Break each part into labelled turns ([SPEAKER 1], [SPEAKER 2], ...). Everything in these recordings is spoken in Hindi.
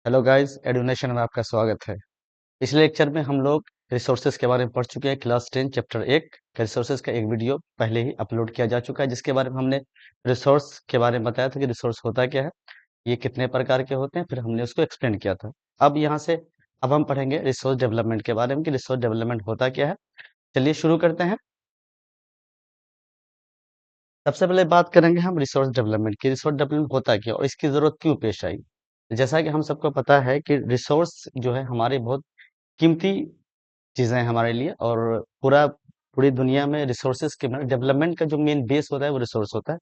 [SPEAKER 1] हेलो गाइस, एडुनेशन में आपका स्वागत है। पिछले लेक्चर में हम लोग रिसोर्सेज के बारे में पढ़ चुके हैं। क्लास 10 चैप्टर 1 का रिसोर्सेज का एक वीडियो पहले ही अपलोड किया जा चुका है, जिसके बारे में हमने रिसोर्स के बारे में बताया था कि रिसोर्स होता क्या है, ये कितने प्रकार के होते हैं, फिर हमने उसको एक्सप्लेन किया था। अब यहाँ से अब हम पढ़ेंगे रिसोर्स डेवलपमेंट के बारे में कि रिसोर्स डेवलपमेंट होता क्या है। चलिए शुरू करते हैं। सबसे पहले बात करेंगे हम रिसोर्स डेवलपमेंट की। रिसोर्स डेवलपमेंट होता क्या और इसकी जरूरत क्यों पेश आई। जैसा कि हम सबको पता है कि रिसोर्स जो है हमारे बहुत कीमती चीज़ें हैं हमारे लिए, और पूरी दुनिया में रिसोर्सेज के मतलब डेवलपमेंट का जो मेन बेस होता है वो रिसोर्स होता है।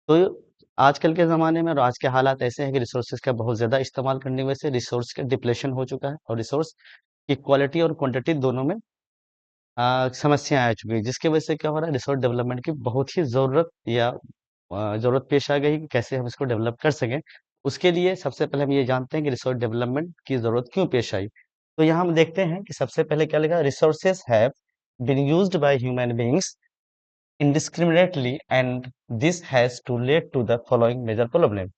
[SPEAKER 1] तो आजकल के ज़माने में और आज के हालात ऐसे हैं कि रिसोर्सेज का बहुत ज़्यादा इस्तेमाल करने की वजह से रिसोर्स का डिप्लेशन हो चुका है, और रिसोर्स की क्वालिटी और क्वांटिटी दोनों में समस्याएं आ चुकी है, जिसकी वजह से क्या हो रहा है, रिसोर्स डेवलपमेंट की बहुत ही ज़रूरत या ज़रूरत पेश आ गई कि कैसे हम इसको डेवलप कर सकें। उसके लिए सबसे पहले हम ये जानते हैं कि रिसोर्स डेवलपमेंट की ज़रूरत क्यों पेश आई। तो यहाँ हम देखते हैं कि सबसे पहले क्या लिखा, resources have been used by human beings indiscriminately and this has to lead to the following major problem।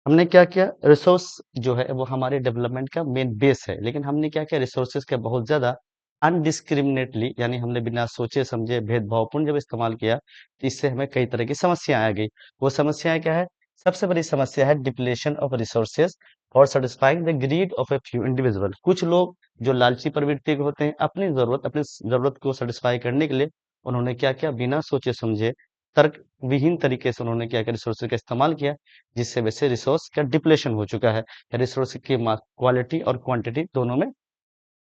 [SPEAKER 1] हमने क्या किया, रिसोर्स जो है वो हमारे डेवलपमेंट का मेन बेस है, लेकिन हमने क्या किया, रिसोर्सेज का बहुत ज्यादा अनडिस्क्रिमिनेटली यानी हमने बिना सोचे समझे भेदभावपूर्ण जब इस्तेमाल किया, तो इससे हमें कई तरह की समस्याएं आ गई। वो समस्याएं क्या है, सबसे बड़ी समस्या है डिप्लेशन ऑफ रिसोर्सेज और satisfying the greed of a few individual. कुछ लोग जो लालची प्रवृत्ति के होते हैं, अपनी जरूरत को सेटिस्फाई करने के लिए उन्होंने क्या किया, बिना सोचे समझे तर्क विहीन तरीके से उन्होंने क्या किया, रिसोर्सेज का इस्तेमाल किया, जिससे वैसे रिसोर्स का डिप्लेशन हो चुका है। रिसोर्स की क्वालिटी और क्वांटिटी दोनों में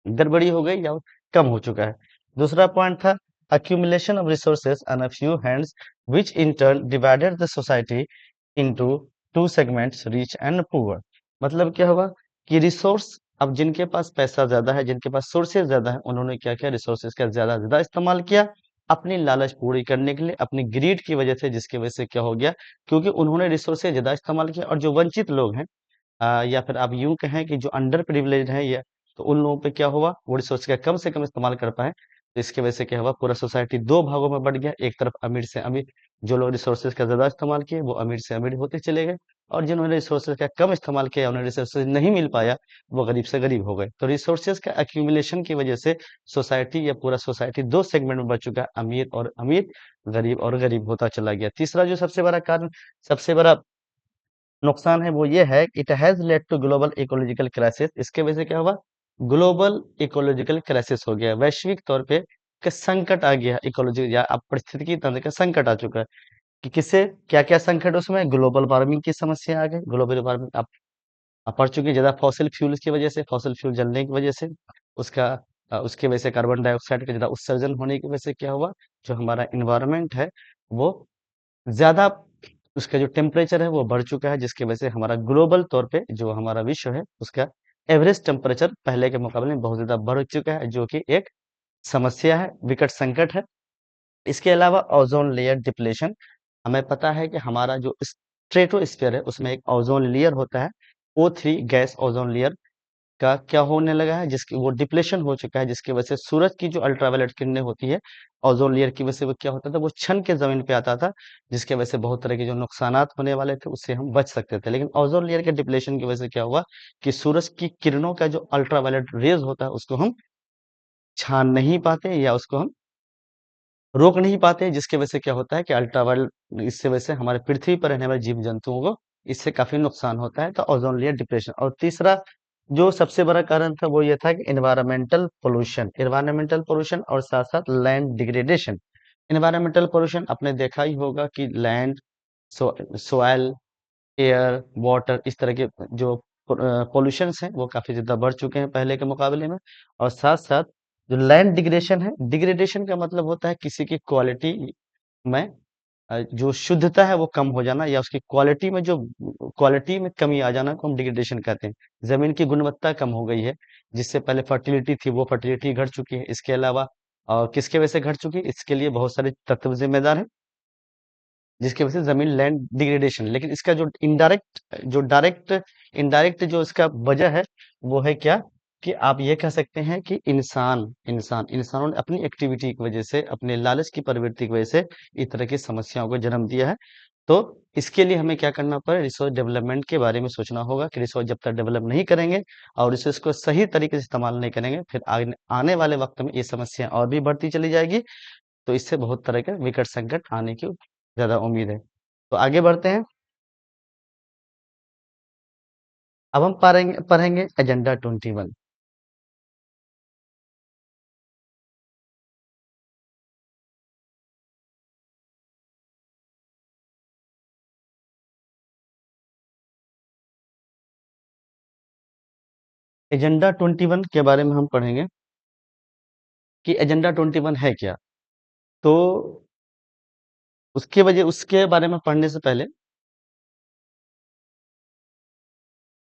[SPEAKER 1] गड़बड़ी हो गई या कम हो चुका है। दूसरा पॉइंट था accumulation of resources on a few hands which in turn divided the society into two segments rich and poor। मतलब क्या हुआ कि रिसोर्स, अब जिनके पास पैसा ज्यादा है, जिनके पास सोर्सेज ज्यादा है, उन्होंने क्या किया, रिसोर्सेज का ज्यादा ज्यादा इस्तेमाल किया अपनी लालच पूरी करने के लिए, अपनी ग्रीड की वजह से, जिसकी वजह से क्या हो गया, क्योंकि उन्होंने रिसोर्सेज ज्यादा इस्तेमाल किया, और जो वंचित लोग हैं या फिर आप यूं कहें कि जो अंडर प्रिविलेज है, या तो उन लोगों पे क्या हुआ, वो रिसोर्स का कम से कम इस्तेमाल कर पाए, तो इसकी वजह से क्या हुआ, पूरा सोसाइटी दो भागों में बढ़ गया। एक तरफ अमीर से अमीर, जो लोग रिसोर्सेज का ज्यादा इस्तेमाल किए वो अमीर से अमीर होते चले गए, और जिन्होंने रिसोर्सेज का कम इस्तेमाल किया, उन्हें रिसोर्सेज नहीं मिल पाया, वो गरीब से गरीब हो गए। तो रिसोर्सेज का एक्यूमुलेशन की वजह से सोसाइटी या पूरा सोसाइटी दो सेगमेंट में बढ़ चुका है, अमीर और अमीर, गरीब और गरीब होता चला गया। तीसरा जो सबसे बड़ा कारण, सबसे बड़ा नुकसान है, वो ये है, it has led to global ecological crisis. इसके वजह से क्या हुआ, ग्लोबल इकोलॉजिकल क्राइसिस हो गया, वैश्विक तौर पे का संकट आ गया, इकोलॉजी या अब पारिस्थितिकी तंत्र का संकट आ चुका है। कि किससे क्या क्या संकट, उसमें ग्लोबल वार्मिंग की समस्या आ गई। ग्लोबल वार्मिंग आप पढ़ चुके हैं, ज्यादा फॉसिल फ्यूल की वजह से, फॉसिल फ्यूल जलने की वजह से उसका उसकी वजह से कार्बन डाइऑक्साइड का ज्यादा उत्सर्जन होने की वजह से क्या हुआ, जो हमारा इन्वायरमेंट है वो ज़्यादा, उसका जो टेम्परेचर है वो बढ़ चुका है, जिसकी वजह से हमारा ग्लोबल तौर पे जो हमारा विश्व है उसका एवरेज टेम्परेचर पहले के मुकाबले में बहुत ज़्यादा बढ़ चुका है, जो कि एक समस्या है, विकट संकट है। इसके अलावा ओजोन लेयर डिप्लेशन, हमें पता है कि हमारा जो स्ट्रेटोस्फीयर है उसमें एक ओजोन लेयर होता है, O3 गैस ओजोन लेयर का क्या होने लगा है, जिसकी वो डिप्लेशन हो चुका है, जिसकी वजह से सूरज की जो अल्ट्रावायलेट किरणें होती है ओजोन लेयर की वजह से, वो क्या होता था, वो छन के जमीन पे आता था, जिसकी वजह से बहुत तरह के जो नुकसानात होने वाले थे उससे हम बच सकते थे। लेकिन ओजोन लेयर के डिप्लेशन की वजह से क्या हुआ कि सूरज की किरणों का जो अल्ट्रावायलेट रेज होता है उसको हम छान नहीं पाते, या उसको हम रोक नहीं पाते, जिसकी वजह से क्या होता है कि अल्ट्रावायलेट, इससे वजह से हमारे पृथ्वी पर रहने वाले जीव जंतुओं को इससे काफी नुकसान होता है। तो ओजोन लेयर डिप्रेशन, और तीसरा जो सबसे बड़ा कारण था वो ये था कि इन्वायरमेंटल पोल्यूशन और साथ साथ लैंड डिग्रेडेशन। इन्वायरमेंटल पोल्यूशन आपने देखा ही होगा कि लैंड, सोयल, एयर, वाटर, इस तरह के जो पोल्यूशंस हैं वो काफी ज्यादा बढ़ चुके हैं पहले के मुकाबले में। और साथ साथ जो लैंड डिग्रेडेशन है, डिग्रेडेशन का मतलब होता है किसी की क्वालिटी में जो शुद्धता है वो कम हो जाना, या उसकी क्वालिटी में जो क्वालिटी में कमी आ जाना को हम डिग्रेडेशन कहते हैं। जमीन की गुणवत्ता कम हो गई है, जिससे पहले फर्टिलिटी थी वो फर्टिलिटी घट चुकी है। इसके अलावा किसके वजह से घट चुकी है, इसके लिए बहुत सारे तत्व जिम्मेदार हैं, जिसकी वजह से जमीन लैंड डिग्रेडेशन। लेकिन इसका जो इनडायरेक्ट जो इसका वजह है वो है क्या, कि आप ये कह सकते हैं कि इंसानों ने अपनी एक्टिविटी की वजह से, अपने लालच की प्रवृत्ति की वजह से इस तरह की समस्याओं को जन्म दिया है। तो इसके लिए हमें क्या करना पड़े, रिसोर्स डेवलपमेंट के बारे में सोचना होगा कि रिसोर्स जब तक डेवलप नहीं करेंगे और रिसोर्स को सही तरीके से इस्तेमाल नहीं करेंगे, फिर आगे आने वाले वक्त में ये समस्या और भी बढ़ती चली जाएगी। तो इससे बहुत तरह के विकट संकट आने की ज्यादा उम्मीद है। तो आगे बढ़ते हैं। अब हम पढ़ेंगे एजेंडा 21। एजेंडा 21 के बारे में हम पढ़ेंगे कि एजेंडा 21 है क्या। तो उसके बारे में पढ़ने से पहले,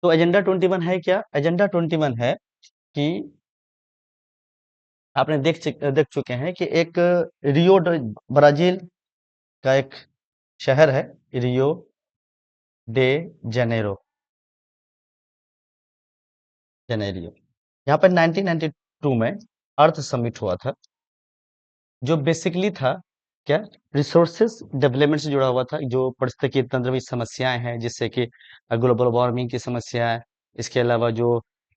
[SPEAKER 1] तो एजेंडा 21 है क्या। एजेंडा 21 है कि आपने देख चुके हैं कि एक ब्राजील का एक शहर है, रियो डे जेनेरो, जेनेरियो। यहाँ पर 1992 में अर्थ समिट हुआ था, जो बेसिकली था क्या, रिसोर्सेस डेवलपमेंट से जुड़ा हुआ था। जो पारिस्थितिकी तंत्र में समस्याएं हैं, जिससे कि ग्लोबल वार्मिंग की समस्या है, इसके अलावा जो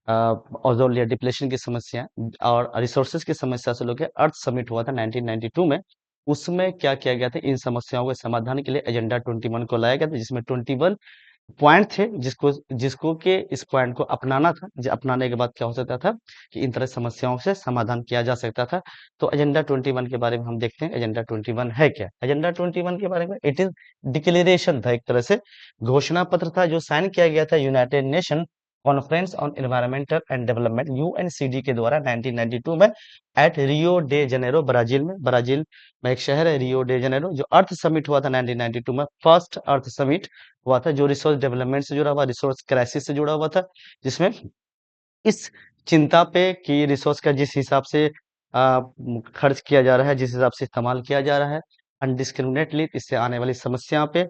[SPEAKER 1] ओजोन लेयर डिप्लेशन की समस्या और रिसोर्सेज की समस्या से लेकर अर्थ समिट हुआ था 1992 में। उसमें क्या किया गया था, इन समस्याओं के समाधान के लिए एजेंडा 21 को लाया गया था, जिसमें 21 पॉइंट थे, जिसको जिसको के इस पॉइंट को अपनाना था। अपनाने के बाद क्या हो सकता था कि इन तरह समस्याओं से समाधान किया जा सकता था। तो एजेंडा 21 के बारे में हम देखते हैं, एजेंडा 21 है क्या। एजेंडा 21 के बारे में, इट इज डिक्लेरेशन था, एक तरह से घोषणा पत्र था, जो साइन किया गया था United Nation conference on environmental and development, UNCD के द्वारा 1992 में at Rio de Janeiro, Brazil में एक शहर है रियो डे जेनेरो। जो अर्थ समिट हुआ था 1992 में, फर्स्ट अर्थ समिट हुआ था, जो रिसोर्स डेवलपमेंट से जुड़ा हुआ, रिसोर्स क्राइसिस से जुड़ा हुआ था, जिसमें इस चिंता पे कि रिसोर्स का जिस हिसाब से खर्च किया जा रहा है, जिस हिसाब से इस्तेमाल किया जा रहा है अनडिस्क्रिमिनेटली, इससे आने वाली समस्या पे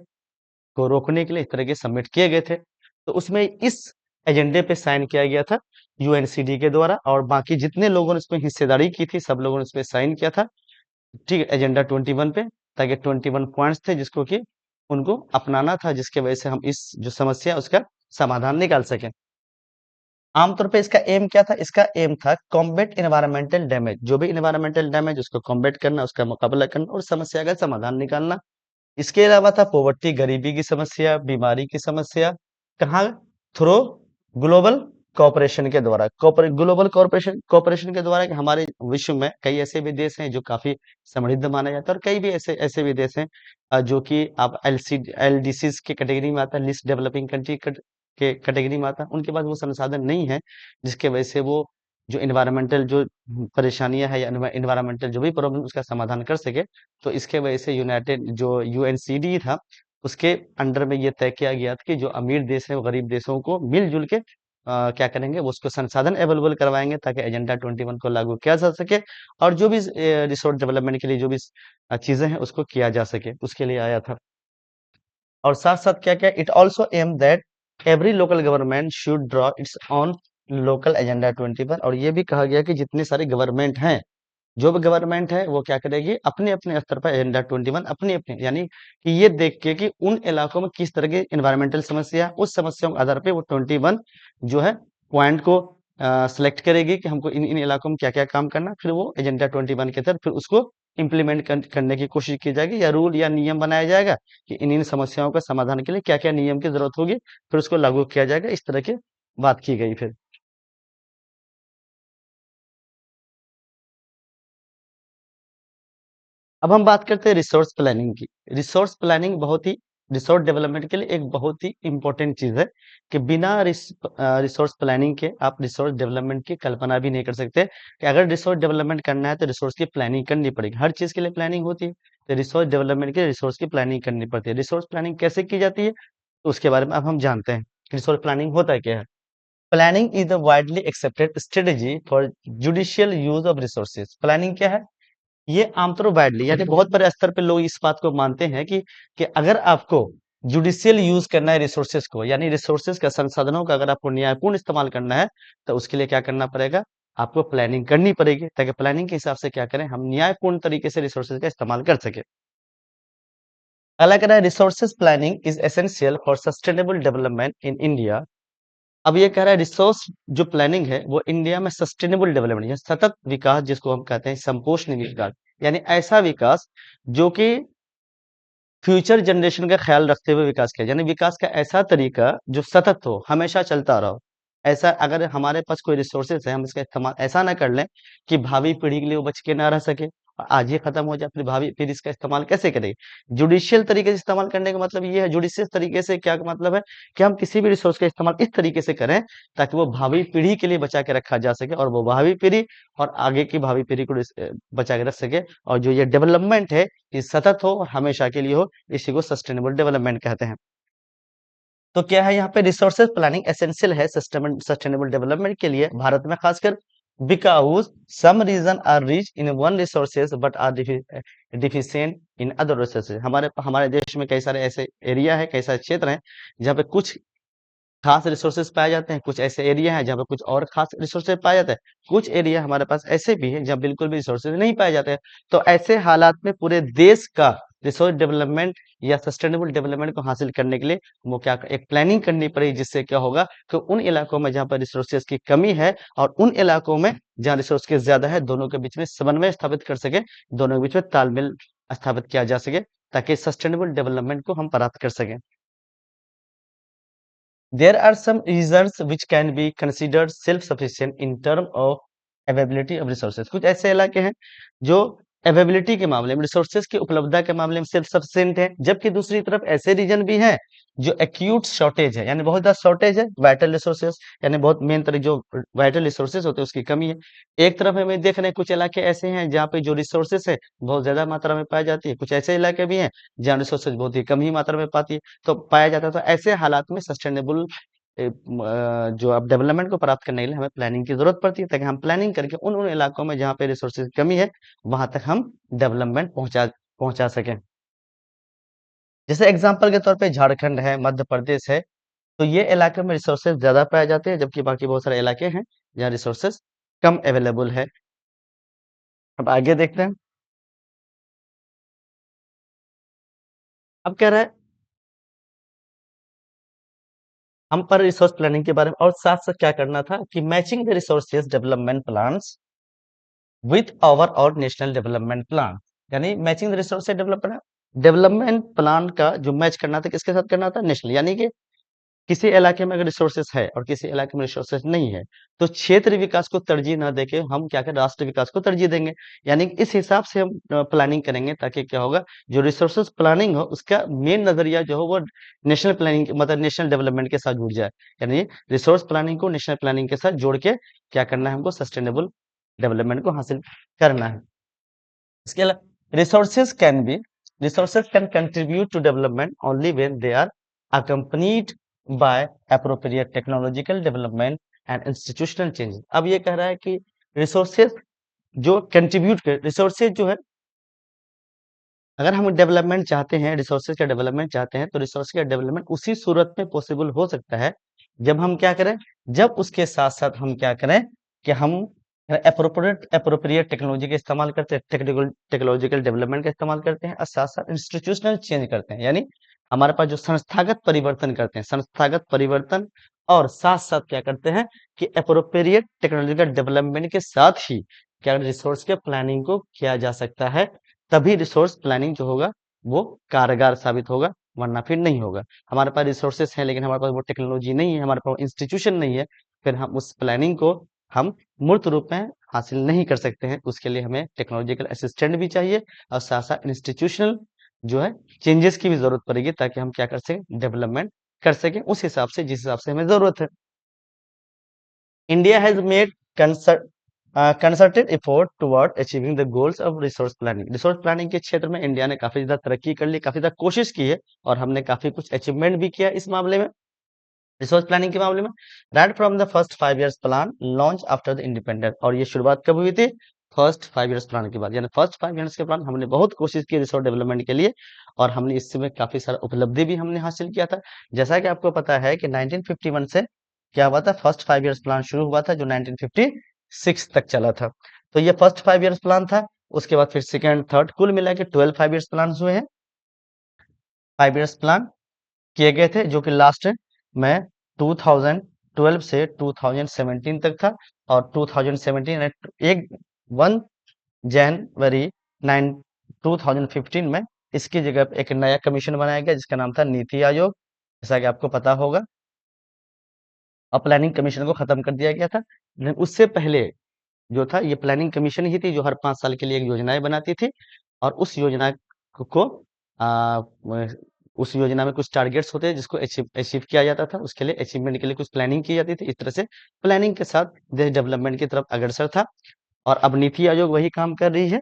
[SPEAKER 1] को रोकने के लिए इस तरह के सबमिट किए गए थे। तो उसमें इस एजेंडे पे साइन किया गया था यूएनसीडी के द्वारा, और बाकी जितने लोगों ने इसमें हिस्सेदारी की थी, सब लोगों ने इसमें साइन किया था, ठीक है, एजेंडा 21 पे, ताकि 21 पॉइंट्स थे जिसको कि उनको अपनाना था, जिसके वजह से हम इस जो समस्या है उसका समाधान निकाल सकें। आमतौर पे इसका एम क्या था, इसका एम था कॉम्बेट इन्वायरमेंटल डैमेज, जो भी इन्वायरमेंटल डैमेज उसको कॉम्बेट करना, उसका मुकाबला करना और समस्या का समाधान निकालना। इसके अलावा था पॉवर्टी, गरीबी की समस्या, बीमारी की समस्या, कहाँ, थ्रू ग्लोबल कॉपरेशन के द्वारा, ग्लोबल कॉपरेशन कॉपरेशन के द्वारा, कि हमारे विश्व में कई ऐसे भी देश हैं जो काफी समृद्ध माने जाते हैं, और कई भी ऐसे ऐसे भी देश हैं जो कि आप एलडीसीज के कैटेगरी में आता है, लिस्ट डेवलपिंग कंट्री के कैटेगरी में आता है। उनके पास वो संसाधन नहीं है, जिसके वजह से वो जो इन्वायरमेंटल जो परेशानियां है या इन्वायरमेंटल जो भी प्रॉब्लम उसका समाधान कर सके। तो इसके वजह से यूनाइटेड जो यूएनसीडी था, उसके अंडर में ये तय किया गया था कि जो अमीर देश है वो गरीब देशों को मिलजुल के क्या करेंगे, वो उसको संसाधन अवेलेबल करवाएंगे, ताकि एजेंडा 21 को लागू किया जा सके, और जो भी रिसोर्स डेवलपमेंट के लिए जो भी चीजें हैं उसको किया जा सके, उसके लिए आया था। और साथ साथ क्या क्या, it also aim that every local government should draw its on local agenda 21। और ये भी कहा गया कि जितने सारे गवर्नमेंट हैं, जो भी गवर्नमेंट है वो क्या करेगी, अपने अपने स्तर पर एजेंडा 21 अपनी अपनी, यानी कि ये देख के कि उन इलाकों में किस तरह की इन्वायरमेंटल समस्या है, उस समस्याओं के आधार पे वो 21 जो है पॉइंट को सिलेक्ट करेगी कि हमको इन इन इलाकों में क्या क्या काम करना, फिर वो एजेंडा 21 के तहत फिर उसको इम्प्लीमेंट करने की कोशिश की जाएगी, या रूल या नियम बनाया जाएगा कि इन इन समस्याओं का समाधान के लिए क्या क्या नियम की जरूरत होगी, फिर उसको लागू किया जाएगा। इस तरह की बात की गई। फिर अब हम बात करते हैं रिसोर्स प्लानिंग की। रिसोर्स प्लानिंग बहुत ही, रिसोर्स डेवलपमेंट के लिए एक बहुत ही इंपॉर्टेंट चीज है, कि बिना रिसोर्स प्लानिंग के आप रिसोर्स डेवलपमेंट की कल्पना भी नहीं कर सकते। कि अगर रिसोर्स डेवलपमेंट करना है तो रिसोर्स की प्लानिंग करनी पड़ेगी, हर चीज के लिए प्लानिंग होती है। तो रिसोर्स डेवलपमेंट के रिसोर्स की प्लानिंग करनी पड़ती है। रिसोर्स प्लानिंग कैसे की जाती है, तो उसके बारे में अब हम जानते हैं। रिसोर्स प्लानिंग होता क्या है। Planning is the widely accepted strategy for judicial use of resources. Planning क्या है, ये आमतौर वाइडली, यानी बहुत बड़े स्तर पे लोग इस बात को मानते हैं कि अगर आपको जुडिशियल यूज करना है रिसोर्सेज को, यानी रिसोर्सेज का, संसाधनों का अगर आपको न्यायपूर्ण इस्तेमाल करना है, तो उसके लिए क्या करना पड़ेगा, आपको प्लानिंग करनी पड़ेगी, ताकि प्लानिंग के हिसाब से क्या करें, हम न्यायपूर्ण तरीके से रिसोर्सेज का इस्तेमाल कर सके। अगला कह रहा है resources planning is essential for sustainable development in India. अब ये कह रहा है रिसोर्स जो प्लानिंग है वो इंडिया में सस्टेनेबल डेवलपमेंट या सतत विकास जिसको हम कहते हैं संपोषणीय विकास, यानी ऐसा विकास जो कि फ्यूचर जनरेशन का ख्याल रखते हुए विकास किया, यानी विकास का ऐसा तरीका जो सतत हो, हमेशा चलता रहो। ऐसा अगर हमारे पास कोई रिसोर्सेज है, हम इसका इस्तेमाल ऐसा ना कर लें कि भावी पीढ़ी के लिए वो बच के ना रह सके और आज ही खत्म हो जाए, फिर भावी पीढ़ी इसका इस्तेमाल कैसे करेगी? जुडिशियल तरीके से इस्तेमाल करने का मतलब ये है, जुडिशियस तरीके से क्या मतलब है कि हम किसी भी रिसोर्स का इस्तेमाल इस तरीके से करें ताकि वो भावी पीढ़ी के लिए बचा के रखा जा सके और वो भावी पीढ़ी और आगे की भावी पीढ़ी को बचा के रख सके। और जो ये डेवलपमेंट है ये सतत हो और हमेशा के लिए हो, इसी को सस्टेनेबल डेवलपमेंट कहते हैं। तो क्या है यहाँ पे रिसोर्सेज प्लानिंग एसेंशियल है सस्टेनेबल डेवलपमेंट के लिए भारत में, खासकर because some region are rich in one resources but are deficient in other resources. हमारे हमारे देश में कई सारे ऐसे एरिया है, कई सारे क्षेत्र हैं जहाँ पे कुछ खास रिसोर्सेज पाए जाते हैं, कुछ ऐसे एरिया है जहाँ पे कुछ और खास रिसोर्सेज पाए जाते हैं, कुछ एरिया हमारे पास ऐसे भी है जहाँ बिल्कुल भी रिसोर्सेज नहीं पाए जाते हैं। तो ऐसे हालात में पूरे देश का रिसोर्स डेवलपमेंट या सस्टेनेबल डेवलपमेंट को हासिल करने के लिए वो क्या एक प्लानिंग करनी पड़ेगी, जिससे क्या होगा कि उन इलाकों में जहाँ पर रिसोर्सेज की कमी है और उन इलाकों में जहाँ रिसोर्स की ज्यादा है, दोनों के बीच में समन्वय स्थापित कर सके, दोनों के बीच में तालमेल स्थापित किया जा सके ताकि सस्टेनेबल डेवलपमेंट को हम प्राप्त कर सकें। There are some regions which can be considered self-sufficient in terms of availability of resources। कुछ ऐसे इलाके हैं जो अवेलेबिलिटी के मामले में, रिसोर्सेज की उपलब्धता के मामले में सेल्फ सफिशिएंट है, जबकि दूसरी तरफ ऐसे रीजन भी हैं जो एक्यूट शॉर्टेज है, यानी बहुत ज्यादा शॉर्टेज है वाइटल रिसोर्सेज, यानी बहुत मेन तरह जो वाइटल रिसोर्सेज होते हैं उसकी कमी है। एक तरफ हमें देख रहे हैं कुछ इलाके ऐसे हैं जहाँ पे जो रिसोर्सेज है बहुत ज्यादा मात्रा में पाई जाती है, कुछ ऐसे इलाके भी हैं जहाँ रिसोर्सेज बहुत ही कम ही मात्रा में पाती है तो पाया जाता है। तो ऐसे हालात में सस्टेनेबल जो अब डेवलपमेंट को प्राप्त करने के लिए हमें प्लानिंग की जरूरत पड़ती है ताकि हम प्लानिंग करके उन उन इलाकों में जहाँ पे रिसोर्सेज की कमी है वहां तक हम डेवलपमेंट पहुंचा पहुंचा सकें। जैसे एग्जांपल के तौर पे झारखंड है, मध्य प्रदेश है, तो ये इलाके में रिसोर्सेज ज्यादा पाए जाते हैं, जबकि बाकी बहुत सारे इलाके हैं जहाँ रिसोर्सेज कम अवेलेबल है। अब आगे देखते हैं। अब कह रहा है हम पर रिसोर्स प्लानिंग के बारे में और साथ साथ क्या करना था कि matching the resources development plans with our और नेशनल डेवलपमेंट प्लान, यानी matching the resource development development plan का जो मैच करना था किसके साथ करना था, नेशनल, यानी कि किसी इलाके में अगर रिसोर्सेस है और किसी इलाके में रिसोर्सेस नहीं है तो क्षेत्र विकास को तरजीह ना देके हम क्या करें, राष्ट्र विकास को तरजीह देंगे। यानी कि इस हिसाब से हम प्लानिंग करेंगे ताकि क्या होगा, जो रिसोर्सेस प्लानिंग हो उसका मेन नजरिया जो हो वो नेशनल प्लानिंग मतलब नेशनल डेवलपमेंट के साथ जुड़ जाए। यानी रिसोर्स प्लानिंग को नेशनल प्लानिंग के साथ जोड़ के क्या करना है, हमको सस्टेनेबल डेवलपमेंट को हासिल करना है। इसके अलावा resources can contribute to development only when they are accompanied by appropriate technological development and institutional changes। अब ये कह रहा है कि रिसोर्सेज जो कंट्रीब्यूट कर, रिसोर्सेज जो है अगर हम डेवलपमेंट चाहते हैं, रिसोर्सेज का डेवलपमेंट चाहते हैं तो रिसोर्स का डेवलपमेंट उसी सूरत में पॉसिबल हो सकता है जब हम क्या करें, जब उसके साथ साथ हम क्या करें कि हम अप्रोप्रिएट टेक्नोलॉजी का इस्तेमाल करते हैं, टेक्नोलॉजिकल डेवलपमेंट का इस्तेमाल करते हैं और साथ साथ इंस्टीट्यूशनल चेंज करते हैं, यानी हमारे पास जो संस्थागत परिवर्तन करते हैं, संस्थागत परिवर्तन, और साथ साथ क्या करते हैं कि अप्रोप्रिएट टेक्नोलॉजिकल डेवलपमेंट के साथ ही क्या रिसोर्स के प्लानिंग को किया जा सकता है, तभी रिसोर्स प्लानिंग जो होगा वो कारगर साबित होगा, वरना फिर नहीं होगा। हमारे पास रिसोर्सेस हैं लेकिन हमारे पास वो टेक्नोलॉजी नहीं है, हमारे पास इंस्टीट्यूशन नहीं है, फिर हम उस प्लानिंग को हम मूर्त रूप में हासिल नहीं कर सकते हैं। उसके लिए हमें टेक्नोलॉजिकल असिस्टेंट भी चाहिए और साथ साथ इंस्टीट्यूशनल जो है चेंजेस की भी जरूरत पड़ेगी ताकि हम क्या कर सकें, डेवलपमेंट कर सकें उस हिसाब से जिस हिसाब से हमें जरूरत है। India has made concerted effort toward achieving the goals of resource planning. Resource planning के क्षेत्र में इंडिया ने काफी ज्यादा तरक्की कर ली, काफी ज्यादा कोशिश की है और हमने काफी कुछ अचीवमेंट भी किया इस मामले में, रिसोर्स प्लानिंग के मामले में। Right from the first 5 years plan launch after the independence, और ये शुरुआत कब हुई थी, फर्स्ट 5 years प्लान के बाद, यानी फर्स्ट 5 years के प्लान हमने बहुत कोशिश की रिसोर्स डेवलपमेंट के लिए और हमने इसमें काफी सारा उपलब्धि भी हमने हासिल किया था। जैसा कि आपको पता है कि 1951 से क्या हुआ था, फर्स्ट 5 years प्लान शुरू हुआ था जो 1956 तक चला था। तो ये फर्स्ट 5 years प्लान था, उसके बाद फिर सेकेंड थर्ड कुल मिला के 12 5 years प्लान हुए हैं। 5 इयर्स प्लान किए गए थे, जो कि लास्ट में 2012 से 2017 तक था। और 2017 एक 1 जनवरी 9 2015 में इसकी जगह पे एक नया कमीशन बनाया गया, जिसका नाम था नीति आयोग, जैसा कि आपको पता होगा। और प्लानिंग कमीशन को खत्म कर दिया गया था। लेकिन उससे पहले जो था, ये प्लानिंग कमीशन ही थी जो हर 5 साल के लिए एक योजनाएं बनाती थी। और उस योजना को उस योजना में कुछ टारगेट्स होते हैं जिसको अचीव अचीव किया जाता था। उसके लिए अचीवमेंट के लिए कुछ प्लानिंग की जाती थी। इस तरह से प्लानिंग के साथ देश डेवलपमेंट की तरफ अग्रसर था। और अब नीति आयोग वही काम कर रही है।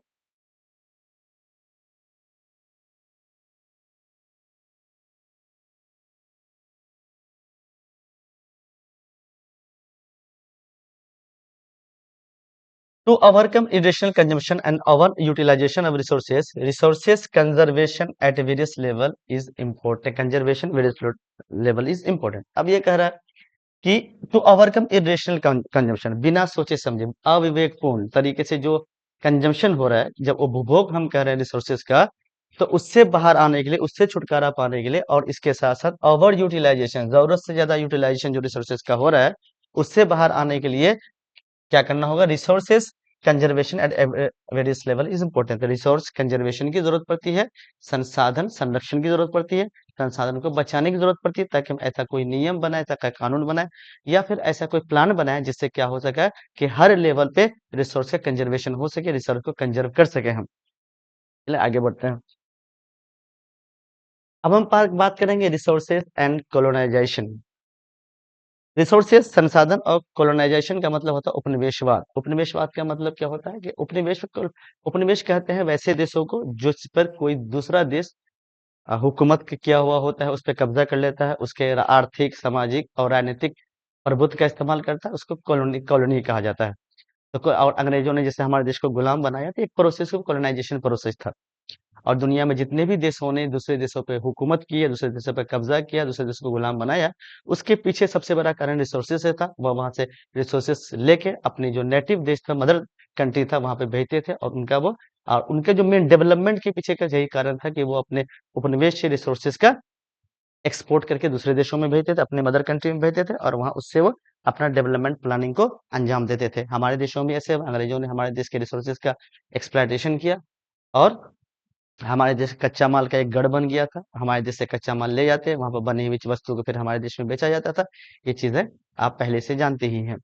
[SPEAKER 1] To overcome irrational consumption and over utilization of resources conservation at various level is important. Conservation various level is important. अब ये कह रहा है कि टू ओवरकम इरेशनल कंजम्पशन, बिना सोचे समझे अविवेकपूर्ण तरीके से जो कंजम्पशन हो रहा है, जब उपभोग हम कह रहे हैं रिसोर्सेज का, तो उससे बाहर आने के लिए, उससे छुटकारा पाने के लिए, और इसके साथ साथ ओवर यूटिलाइजेशन, जरूरत से ज्यादा यूटिलाइजेशन जो रिसोर्सेज का हो रहा है, उससे बाहर आने के लिए क्या करना होगा? Resources conservation at various level is important. Resource conservation की जरूरत पड़ती है, संसाधन संरक्षण की जरूरत पड़ती है, संसाधन को बचाने की जरूरत पड़ती है, ताकि हम ऐसा कोई नियम बनाए, ताकि कानून बनाए, या फिर ऐसा कोई प्लान बनाए जिससे क्या हो सके कि हर लेवल पे रिसोर्स का कंजर्वेशन हो सके, रिसोर्स को कंजर्व कर सके हम। चलिए आगे बढ़ते हैं। अब हम बात करेंगे रिसोर्सेज एंड कोलोनाइजेशन। रिसोर्सेज संसाधन और कॉलोनाइजेशन का मतलब होता है उपनिवेशवाद। उपनिवेशवाद का मतलब क्या होता है कि उपनिवेश कहते हैं वैसे देशों को जिस पर कोई दूसरा देश हुकूमत किया हुआ होता है, उस पर कब्जा कर लेता है, उसके आर्थिक, सामाजिक और राजनीतिक प्रभुत्व का इस्तेमाल करता है, उसको कॉलोनी कॉलोनी कहा जाता है। तो और अंग्रेजों ने जैसे हमारे देश को गुलाम बनाया, तो एक प्रोसेस को कॉलोनाइजेशन प्रोसेस था। और दुनिया में जितने भी देशों ने दूसरे देशों पे हुकूमत की है, दूसरे देशों पे कब्जा किया, दूसरे देशों को गुलाम बनाया, उसके पीछे सबसे बड़ा कारण रिसोर्सेज से था। वह वहां से रिसोर्सेज लेके अपने जो नेटिव देश था, मदर कंट्री था, वहां पे भेजते थे। और उनके जो मेन डेवलपमेंट के पीछे का यही कारण था कि वो अपने उपनिवेश से रिसोर्सेज का एक्सपोर्ट करके दूसरे देशों में भेजते थे, अपने मदर कंट्री में भेजते थे, और वहां उससे वो अपना डेवलपमेंट प्लानिंग को अंजाम देते थे। हमारे देशों में ऐसे अंग्रेजों ने हमारे देश के रिसोर्सेज का एक्सप्लॉयटेशन किया, और हमारे देश कच्चा माल का एक गढ़ बन गया था। हमारे देश से कच्चा माल ले जाते, वहां पर बनी हुई वस्तु को फिर हमारे देश में बेचा जाता था। ये चीजें आप पहले से जानते ही हैं।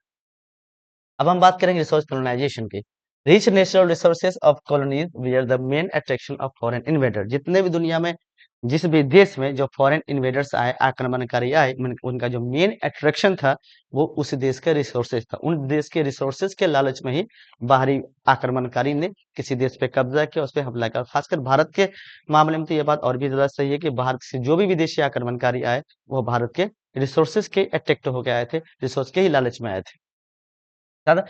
[SPEAKER 1] अब हम बात करेंगे रिसोर्स कॉलोनाइजेशन की। Rich natural resources of colonies were the main attraction of foreign invader. जितने भी दुनिया में, जिस भी देश में जो फॉरेन इन्वेडर्स आए, आक्रमणकारी आए, उनका जो मेन अट्रैक्शन था, वो उस देश का रिसोर्सेज था। उन देश के रिसोर्सेज के लालच में ही बाहरी आक्रमणकारी ने किसी देश पे कब्जा किया, उस पर हमला किया। खासकर भारत के मामले में तो ये बात और भी ज्यादा सही है कि भारत से जो भी विदेशी आक्रमणकारी आए, वो भारत के रिसोर्सेज के अट्रैक्ट होकर आए थे, रिसोर्स के ही लालच में आए थे। The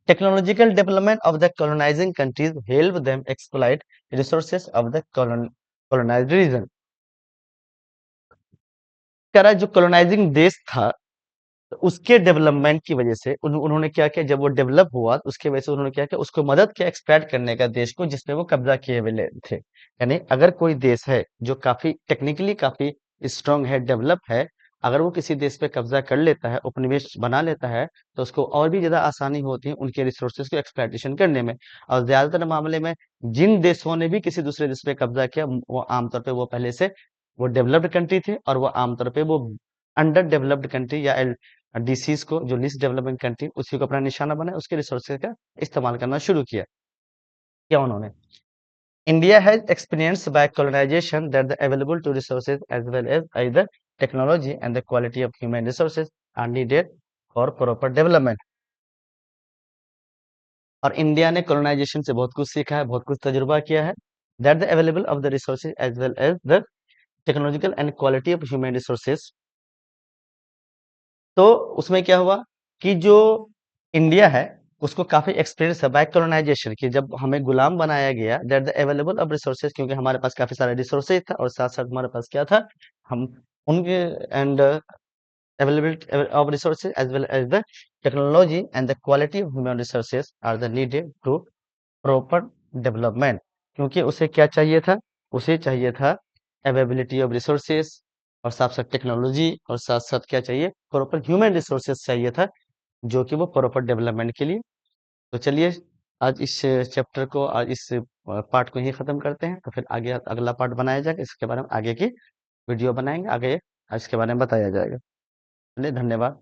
[SPEAKER 1] technological development of the colonizing countries help them exploit resources of the colonized region। कह रहा है जो colonizing देश था, तो उसके डेवलपमेंट की वजह से उन्होंने क्या किया, जब वो डेवलप हुआ उसके वजह से उन्होंने क्या किया, उसको मदद किया एक्सप्लॉइट करने का देश को जिसपे वो कब्जा किए हुए थे। यानी अगर कोई देश है जो काफी टेक्निकली काफी स्ट्रांग है, डेवलप है, अगर वो किसी देश पे कब्जा कर लेता है, उपनिवेश बना लेता है, तो उसको और भी ज्यादा आसानी होती है उनके रिसोर्सेज को एक्सप्लॉइटेशन करने में। और ज्यादातर मामले में जिन देशों ने भी किसी दूसरे देश पे कब्जा किया, वो आमतौर पे वो पहले से वो डेवलप्ड कंट्री थे, और वो आमतौर पे वो अंडर डेवलप्ड कंट्री या डीसीज को, जो लिस्ट डेवलपमेंट कंट्री, उसी को अपना निशाना बनाया, उसके रिसोर्सेज का इस्तेमाल करना शुरू किया। क्या उन्होंने India has experience by colonization that the available to resources as well as either technology and the quality of human resources are needed for proper development। और इंडिया ने colonization से बहुत कुछ सीखा है, बहुत कुछ तजुर्बा किया है। that the available of the resources as well as the technological and quality of human resources। तो उसमें क्या हुआ कि जो इंडिया है, उसको काफी एक्सपीरियंस है बाय कॉलोनाइजेशन की। जब हमें गुलाम बनाया गया, that the available of resources, क्योंकि हमारे पास काफी सारे रिसोर्सेज था, और साथ साथ हमारे पास क्या था, हम उनके and availability of resources as well as the technology and the quality of human resources are the needed to proper development. क्योंकि उसे क्या चाहिए था, उसे चाहिए था अवेलेबिलिटी ऑफ रिसोर्सेस और साथ साथ टेक्नोलॉजी और साथ साथ क्या चाहिए, प्रॉपर ह्यूमन रिसोर्सेस चाहिए था, जो कि वो प्रॉपर डेवलपमेंट के लिए। तो चलिए आज इस चैप्टर को, आज इस पार्ट को ही खत्म करते हैं, तो फिर आगे अगला पार्ट बनाया जाएगा, इसके बारे में आगे की वीडियो बनाएंगे, आगे इसके बारे में बताया जाएगा। चलिए धन्यवाद।